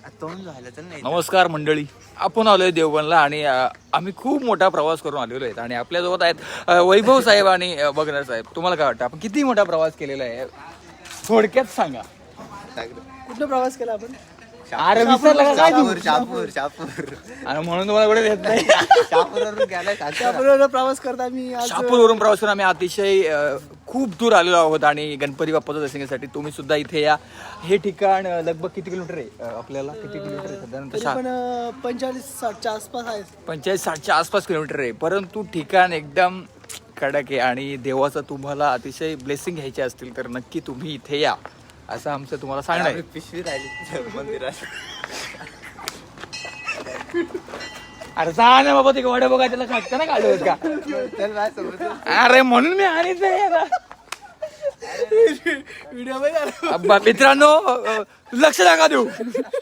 नमस्कार मंडळी, आपण आलोय देवगणला आणि आम्ही खूप मोठा प्रवास करून आलेलो आहेत आणि आपल्यासोबत आहेत वैभव साहेब आणि बगनर साहेब. तुम्हाला काय वाटतं, आपण किती मोठा प्रवास केलेला आहे थोडक्यात सांगा. कुठला प्रवास केला आपण? अरे विसरला का काय तू? शापूर आणि म्हणून तुम्हाला कुठे देत नाही. शापूरवरून गेलाय त्याबरोबर प्रवास करता मी आज शापूरवरून प्रवास करून आम्ही अतिशय खूप दूर आलेलो आहोत आणि गणपती बाप्पाच्या दर्शनासाठी तुम्ही सुद्धा इथे या. हे ठिकाण लगभग किती किलोमीटर आहे आपल्याला? किती किलोमीटर आहे साधारणतः? तरी पण 45-60च्या आसपास आहे. 45-60च्या आसपास किलोमीटर आहे, परंतु ठिकाण एकदम कडक आहे आणि देवाचं तुम्हाला अतिशय ब्लेसिंग घ्यायचे असतील तर नक्की तुम्ही इथे या असं आमचं तुम्हाला सांगणं आहे. पिशवी राहिली मंदिरात. अरे जा ना बाबा, ते वडे बघा त्याला खातं ना काढू का? अरे म्हणून मी आणत नाही याला. व्हिडिओ मध्ये मित्रांनो लक्ष नका देऊ.